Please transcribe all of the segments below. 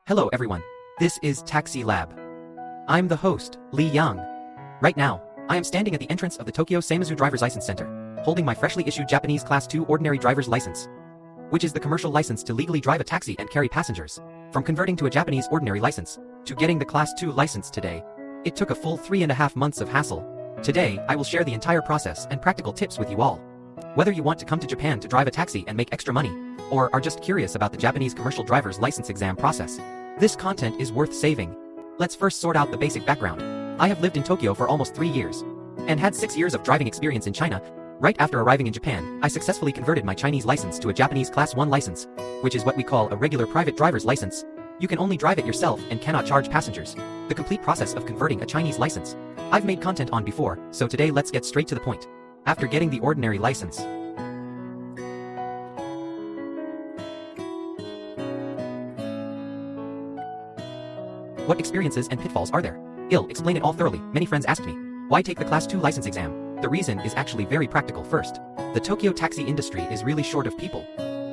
Hello everyone. This is Taxi Lab. I'm the host, Lee Yang. Right now, I am standing at the entrance of the Tokyo Seimazu Driver's License Center, holding my freshly issued Japanese Class 2 Ordinary Driver's License, which is the commercial license to legally drive a taxi and carry passengers. From converting to a Japanese Ordinary License, to getting the Class 2 license today, it took a full 3.5 months of hassle. Today, I will share the entire process and practical tips with you all. Whether you want to come to Japan to drive a taxi and make extra money, or are just curious about the Japanese commercial driver's license exam process, this content is worth saving. Let's first sort out the basic background. I have lived in Tokyo for almost 3 years, and had 6 years of driving experience in China. Right after arriving in Japan, I successfully converted my Chinese license to a Japanese Class 1 license, which is what we call a regular private driver's license. You can only drive it yourself and cannot charge passengers. The complete process of converting a Chinese license, I've made content on before, so today let's get straight to the point. After getting the ordinary license, what experiences and pitfalls are there? I'll explain it all thoroughly. Many friends asked me, why take the Class 2 license exam? The reason is actually very practical. First, the Tokyo taxi industry is really short of people,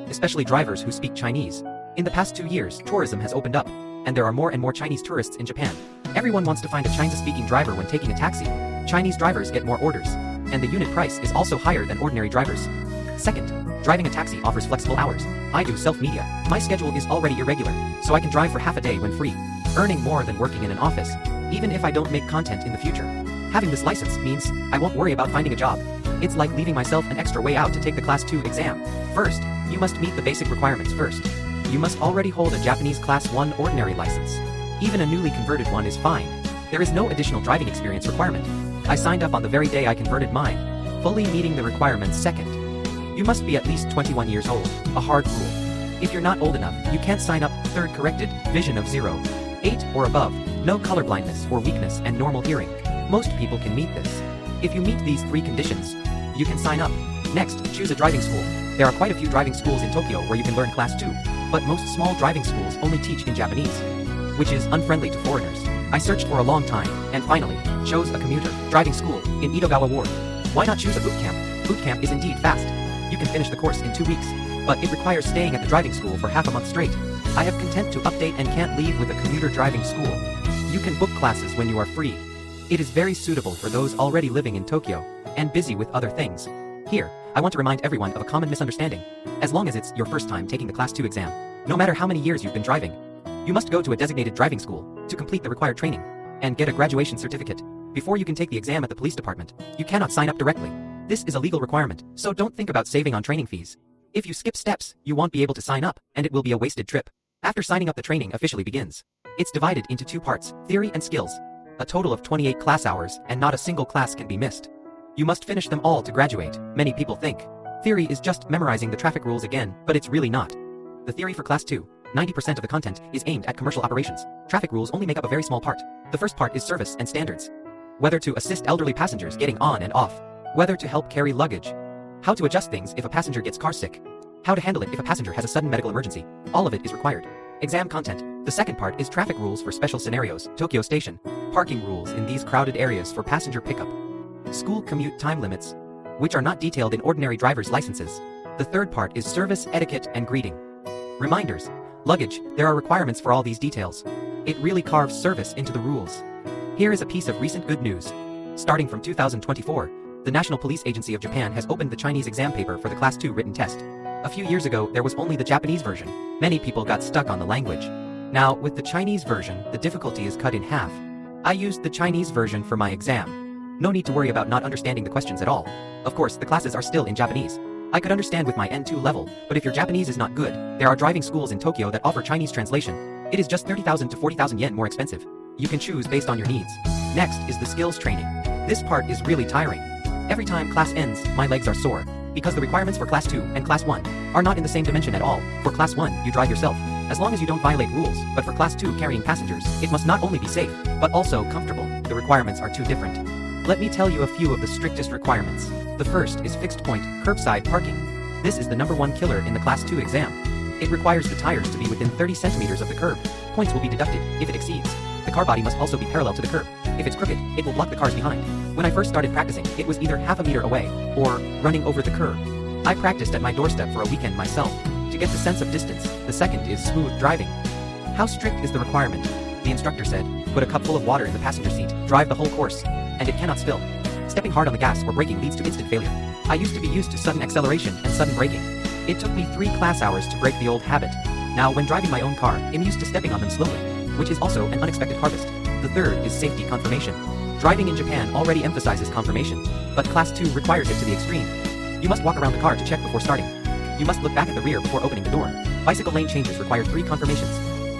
especially drivers who speak Chinese. In the past 2 years, tourism has opened up, and there are more and more Chinese tourists in Japan. Everyone wants to find a Chinese-speaking driver when taking a taxi. Chinese drivers get more orders, and the unit price is also higher than ordinary drivers. Second, driving a taxi offers flexible hours. I do self-media. My schedule is already irregular, so I can drive for half a day when free, earning more than working in an office, even if I don't make content in the future. Having this license means I won't worry about finding a job. It's like leaving myself an extra way out to take the Class 2 exam. First, you must meet the basic requirements first. You must already hold a Japanese Class 1 ordinary license. Even a newly converted one is fine. There is no additional driving experience requirement. I signed up on the very day I converted mine, fully meeting the requirements. Second, you must be at least 21 years old, a hard rule. If you're not old enough, you can't sign up. Third, corrected vision of 0, 8 or above, no colorblindness or weakness, and normal hearing. Most people can meet this. If you meet these 3 conditions, you can sign up. Next, choose a driving school. There are quite a few driving schools in Tokyo where you can learn Class 2, but most small driving schools only teach in Japanese, which is unfriendly to foreigners. I searched for a long time, and finally, chose a commuter driving school in Edogawa Ward. Why not choose a boot camp? Boot camp is indeed fast. You can finish the course in 2 weeks, but it requires staying at the driving school for half a month straight. I have content to update and can't leave with a commuter driving school. You can book classes when you are free. It is very suitable for those already living in Tokyo and busy with other things. Here, I want to remind everyone of a common misunderstanding. As long as it's your first time taking the Class 2 exam, no matter how many years you've been driving, you must go to a designated driving school to complete the required training and get a graduation certificate. Before you can take the exam at the police department, you cannot sign up directly. This is a legal requirement, so don't think about saving on training fees. If you skip steps, you won't be able to sign up, and it will be a wasted trip. After signing up, the training officially begins. It's divided into 2 parts, theory and skills. A total of 28 class hours, and not a single class can be missed. You must finish them all to graduate. Many people think theory is just memorizing the traffic rules again, but it's really not. The theory for Class 2, 90% of the content is aimed at commercial operations. Traffic rules only make up a very small part. The first part is service and standards. Whether to assist elderly passengers getting on and off. Whether to help carry luggage. How to adjust things if a passenger gets car sick. How to handle it if a passenger has a sudden medical emergency. All of it is required. Exam content. The second part is traffic rules for special scenarios. Tokyo Station. Parking rules in these crowded areas for passenger pickup. School commute time limits, which are not detailed in ordinary driver's licenses. The third part is service etiquette and greeting. Reminders. Luggage. There are requirements for all these details. It really carves service into the rules. Here is a piece of recent good news. Starting from 2024, the National Police Agency of Japan has opened the Chinese exam paper for the Class 2 written test. A few years ago, there was only the Japanese version. Many people got stuck on the language. Now, with the Chinese version, the difficulty is cut in half. I used the Chinese version for my exam. No need to worry about not understanding the questions at all. Of course, the classes are still in Japanese. I could understand with my N2 level, but if your Japanese is not good, there are driving schools in Tokyo that offer Chinese translation. It is just 30,000 to 40,000 yen more expensive. You can choose based on your needs. Next is the skills training. This part is really tiring. Every time class ends, my legs are sore, because the requirements for Class 2 and Class 1 are not in the same dimension at all. For Class 1, you drive yourself, as long as you don't violate rules, but for Class 2 carrying passengers, it must not only be safe, but also comfortable. The requirements are too different. Let me tell you a few of the strictest requirements. The first is fixed point, curbside parking. This is the #1 killer in the Class 2 exam. It requires the tires to be within 30 centimeters of the curb. Points will be deducted if it exceeds. The car body must also be parallel to the curb. If it's crooked, it will block the cars behind. When I first started practicing, it was either half a meter away, or running over the curb. I practiced at my doorstep for a weekend myself, to get the sense of distance. The second is smooth driving. How strict is the requirement? The instructor said, put a cup full of water in the passenger seat, drive the whole course, and it cannot spill. Stepping hard on the gas or braking leads to instant failure. I used to be used to sudden acceleration and sudden braking. It took me 3 class hours to break the old habit. Now when driving my own car, I'm used to stepping on them slowly, which is also an unexpected harvest. The third is safety confirmation. Driving in Japan already emphasizes confirmation, but Class 2 requires it to the extreme. You must walk around the car to check before starting. You must look back at the rear before opening the door. Bicycle lane changes require 3 confirmations.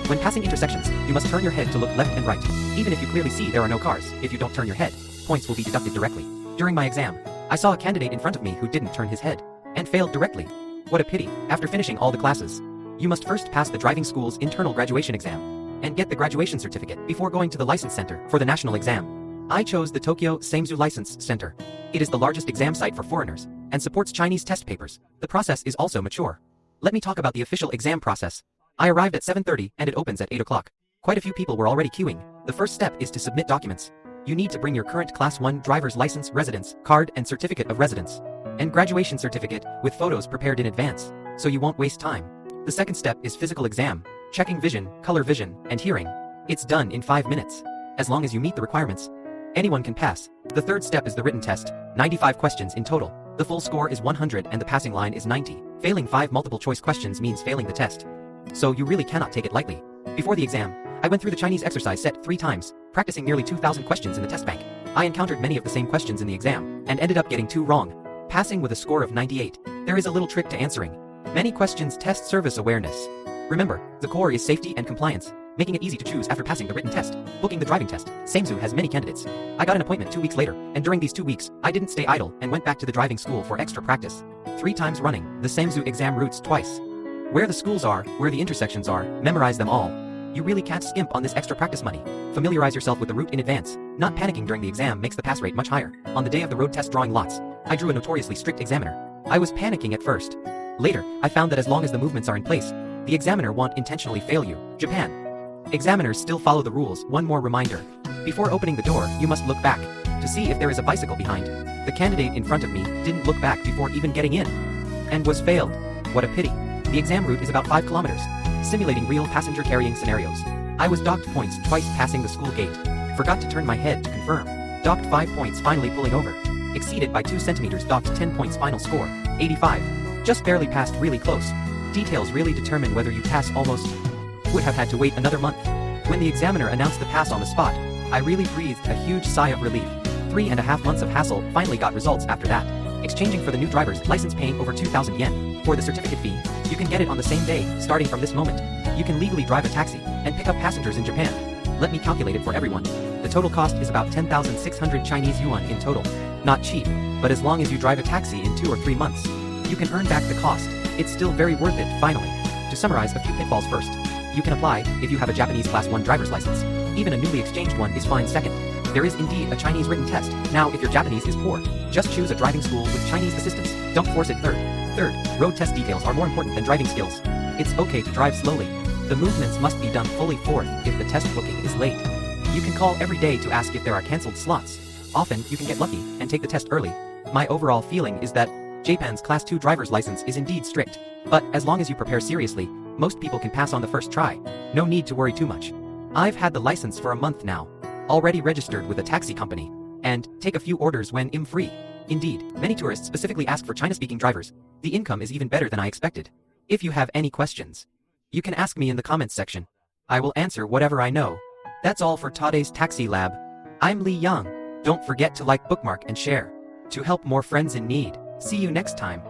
When passing intersections, you must turn your head to look left and right. Even if you clearly see there are no cars, if you don't turn your head, points will be deducted directly. During my exam, I saw a candidate in front of me who didn't turn his head, and failed directly. What a pity. After finishing all the classes, you must first pass the driving school's internal graduation exam, and get the graduation certificate before going to the license center for the national exam. I chose the Tokyo Samsu License Center. It is the largest exam site for foreigners, and supports Chinese test papers. The process is also mature. Let me talk about the official exam process. I arrived at 7:30 and it opens at 8 o'clock. Quite a few people were already queuing. The first step is to submit documents. You need to bring your current Class 1 driver's license, residence card and certificate of residence, and graduation certificate with photos prepared in advance, so you won't waste time. The second step is physical exam, checking vision, color vision, and hearing. It's done in 5 minutes. As long as you meet the requirements, anyone can pass. The third step is the written test, 95 questions in total. The full score is 100 and the passing line is 90. Failing 5 multiple choice questions means failing the test. So you really cannot take it lightly. Before the exam, I went through the Chinese exercise set 3 times, practicing nearly 2,000 questions in the test bank. I encountered many of the same questions in the exam, and ended up getting 2 wrong, passing with a score of 98. There is a little trick to answering. Many questions test service awareness. Remember, the core is safety and compliance, making it easy to choose after passing the written test. Booking the driving test. Samsu has many candidates. I got an appointment 2 weeks later, and during these 2 weeks, I didn't stay idle and went back to the driving school for extra practice. 3 times running, the Samsu exam routes twice. Where the schools are, where the intersections are, memorize them all. You really can't skimp on this extra practice money. Familiarize yourself with the route in advance. Not panicking during the exam makes the pass rate much higher. On the day of the road test drawing lots, I drew a notoriously strict examiner. I was panicking at first. Later, I found that as long as the movements are in place, the examiner won't intentionally fail you. Japan. Examiners still follow the rules. One more reminder. Before opening the door, you must look back to see if there is a bicycle behind. The candidate in front of me didn't look back before even getting in, and was failed. What a pity. The exam route is about 5 kilometers, simulating real passenger carrying scenarios. I was docked points twice passing the school gate. Forgot to turn my head to confirm. Docked 5 points finally pulling over. Exceeded by 2 centimeters, docked 10 points, final score, 85. Just barely passed, really close. Details really determine whether you pass. Almost would have had to wait another month. When the examiner announced the pass on the spot, I really breathed a huge sigh of relief. 3.5 months of hassle, finally got results after that. Exchanging for the new driver's license, paying over 2,000 yen. For the certificate fee, you can get it on the same day. Starting from this moment, you can legally drive a taxi and pick up passengers in Japan. Let me calculate it for everyone. The total cost is about 10,600 Chinese yuan in total. Not cheap, but as long as you drive a taxi in 2 or 3 months, you can earn back the cost. It's still very worth it. Finally, to summarize a few pitfalls. First, you can apply if you have a Japanese Class 1 driver's license. Even a newly exchanged one is fine. Second, there is indeed a Chinese written test. Now if your Japanese is poor, just choose a driving school with Chinese assistance. Don't force it. Third, road test details are more important than driving skills. It's okay to drive slowly. The movements must be done fully. Fourth, if the test booking is late, you can call every day to ask if there are cancelled slots. Often, you can get lucky and take the test early. My overall feeling is that Japan's Class 2 driver's license is indeed strict, but as long as you prepare seriously, most people can pass on the first try. No need to worry too much. I've had the license for a month now, already registered with a taxi company, and take a few orders when I'm free. Indeed, many tourists specifically ask for China-speaking drivers. The income is even better than I expected. If you have any questions, you can ask me in the comments section. I will answer whatever I know. That's all for today's Taxi Lab. I'm Lee Young. Don't forget to like, bookmark, and share to help more friends in need. See you next time.